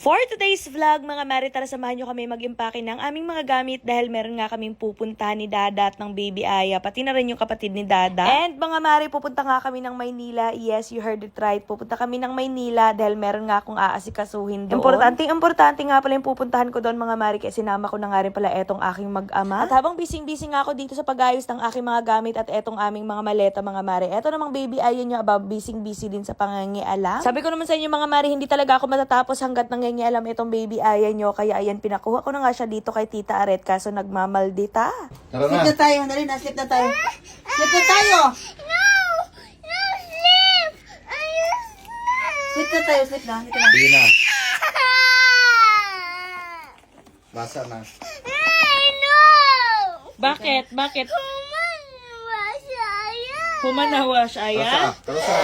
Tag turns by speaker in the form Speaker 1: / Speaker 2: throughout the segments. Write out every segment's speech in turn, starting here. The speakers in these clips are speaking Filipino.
Speaker 1: For today's vlog, mga Mari, tara samahan nyo kami mag-impake ng aming mga gamit dahil meron nga kaming pupuntahan ni Dada at ng baby Aya, pati na rin yung kapatid ni Dada. And mga Mari, pupunta nga kami ng Maynila. Yes, you heard it right. Pupunta kami ng Maynila dahil meron nga akong aasikasuhin doon. Importante nga pala yung pupuntahan ko doon, mga Mari, kaya sinama ko na nga rin pala etong aking mag-ama. At habang busy nga ako dito sa pag-ayos ng aking mga gamit at etong aming mga maleta, mga Mari, eto namang baby Aya nyo, busy din sa pangangialam. Sabi ko naman sa inyo, mga Mari, hindi talaga ako matatapos hanggat alam itong baby Aya nyo, kaya ayan, pinakuha ko na nga siya dito kay Tita Aret, kaso nagmamaldita.
Speaker 2: Slip na tayo, dali na, slip na tayo. Slip na tayo!
Speaker 3: No! No, slip! Ayos na!
Speaker 2: Slip na tayo, slip na. Dito na.
Speaker 4: Sige na. Basa na.
Speaker 3: Ay, no!
Speaker 1: Bakit?
Speaker 3: Kumanawa siya yan!
Speaker 1: Humanawa siya, Aya?
Speaker 4: Karusa.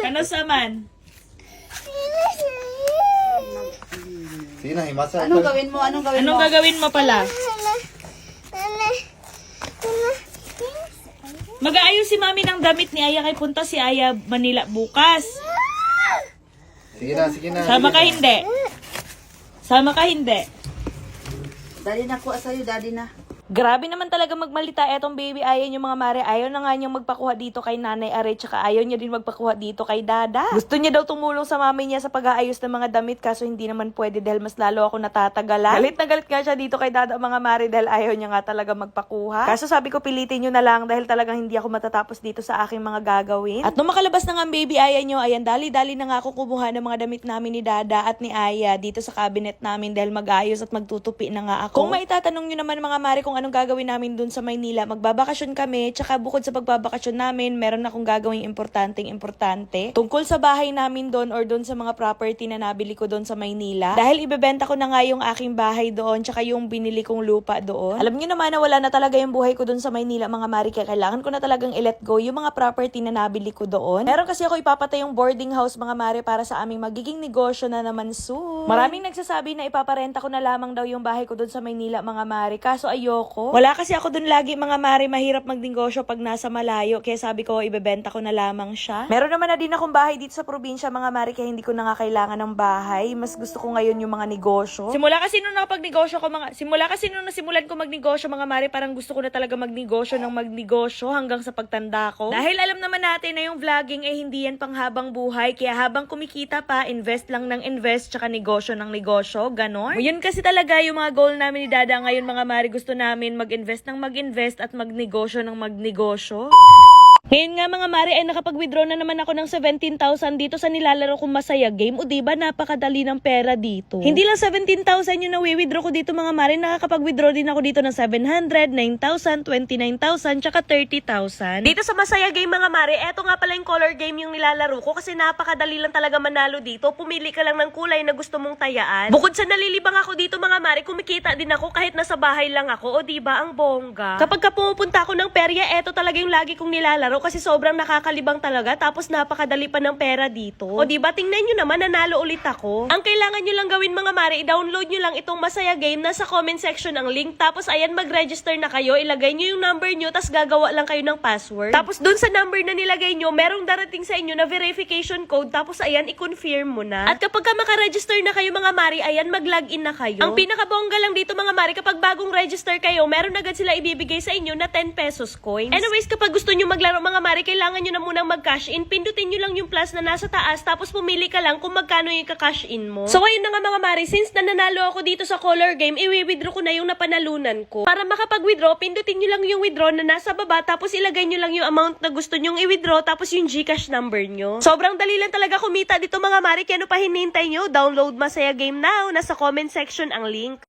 Speaker 1: Kano saman?
Speaker 4: Sige na, himasa.
Speaker 2: Anong gawin mo? Anong gawin mo?
Speaker 1: Anong gagawin mo pala? Mag-aayos si Mami ng damit ni Aya kay punta si Aya Manila bukas.
Speaker 4: Sige na, sige na.
Speaker 1: Sama ka hindi? Sama ka hindi?
Speaker 2: Dali na kuha sa'yo, dali na.
Speaker 1: Grabe naman talaga magmalita etong baby Aya nyo, mga Mare. Ayaw na nga niyang magpakuha dito kay Nanay Aret, tsaka ayaw niya din magpakuha dito kay Dada. Gusto niya daw tumulong sa mami niya sa pag-aayos ng mga damit, kaso hindi naman pwede dahil mas lalo ako natatagalan. Galit na galit nga siya dito kay Dada, mga Mare, dahil ayaw niya nga talaga magpakuha. Kaso sabi ko, pilitin nyo na lang dahil talagang hindi ako matatapos dito sa aking mga gagawin. At nung makalabas na nga ang baby Aya nyo, ayan, dali-dali na nga ako kumuha ng mga damit namin ni Dada at ni Aya dito sa cabinet namin dahil mag-aayos at magtutupi na nga ako. Kung maitatanong nyo naman, mga Mare, kung anong gagawin namin dun sa Maynila, magbabakasyon kami, tsaka bukod sa pagbabakasyon namin, meron akong gagawing importante tungkol sa bahay namin doon or doon sa mga property na nabili ko doon sa Maynila. Dahil ibebenta ko na nga yung aking bahay doon, tsaka yung binili kong lupa doon. Alam niyo naman na wala na talaga yung buhay ko doon sa Maynila, mga Mari, kaya kailangan ko na talagang i-let go yung mga property na nabili ko doon. Meron kasi ako ipapatay yung boarding house, mga Mari, para sa aming magiging negosyo na naman soon. Maraming nagsasabi na ipaparenta ko na lamang daw yung bahay ko doon sa Maynila, mga Mari, kaso ayoko. Wala kasi ako doon lagi, mga Mari, mahirap magnegosyo pag nasa malayo, kaya sabi ko ibebenta ko na lamang siya. Meron naman na din akong bahay dito sa probinsya, mga Mari, kaya hindi ko na nga kailangan ng bahay. Mas gusto ko ngayon yung mga negosyo. Simula kasi nung nasimulan ko magnegosyo, mga Mari, parang gusto ko na talaga magnegosyo hanggang sa pagtanda ko. Dahil alam naman natin na yung vlogging hindi yan pang habang buhay, kaya habang kumikita pa, invest lang ng invest, tsaka negosyo ng negosyo, ganon. Yun kasi talaga yung mga goal namin ni Dada ngayon, mga Mari. Gusto namin mag-invest at magnegosyo ng magnegosyo. Ngayon nga, mga Mari, ay nakapag-withdraw na naman ako ng 17,000 dito sa nilalaro kong Masaya Game. O diba, napakadali ng pera dito. Hindi lang 17,000 yung nawi-withdraw ko dito, mga Mari. Nakakapag-withdraw din ako dito ng 700, 9,000, 29,000, tsaka 30,000. Dito sa Masaya Game, mga Mari, eto nga pala yung color game yung nilalaro ko kasi napakadali lang talaga manalo dito. Pumili ka lang ng kulay na gusto mong tayaan. Bukod sa nalilibang ako dito, mga Mari, kumikita din ako kahit nasa bahay lang ako. O diba, ang bongga. Kapag pumupunta ako ng perya, eto talaga yung lagi kong nilalaro kasi sobrang nakakalibang talaga, tapos napakadali pa ng pera dito. O diba, tingnan nyo naman, nanalo ulit ako. Ang kailangan nyo lang gawin, mga Mari, i-download nyo lang itong Masaya Game, nasa comment section ang link, tapos ayan, mag-register na kayo, ilagay nyo yung number nyo, tapos gagawa lang kayo ng password. Tapos dun sa number na nilagay nyo, merong darating sa inyo na verification code, tapos ayan, i-confirm mo na. At kapag ka maka-register na kayo, mga Mari, ayan, mag-login na kayo. Ang pinakabongga lang dito, mga Mari, kapag bagong register kayo, meron agad sila ibibigay sa inyo na 10 pesos coins. Anyways, kapag gusto nyo maglaro, mga Mari, kailangan nyo na munang mag-cash in. Pindutin nyo lang yung plus na nasa taas, tapos pumili ka lang kung magkano yung ka-cash in mo. So, ayun na nga, mga Mari, since nananalo ako dito sa color game, i-withdraw ko na yung napanalunan ko. Para makapag-withdraw, pindutin nyo lang yung withdraw na nasa baba, tapos ilagay nyo lang yung amount na gusto nyong i-withdraw, tapos yung GCash number nyo. Sobrang dali lang talaga kumita dito, mga Mari, kaya ano pa hinihintay nyo? Download Masaya Game now. Nasa comment section ang link.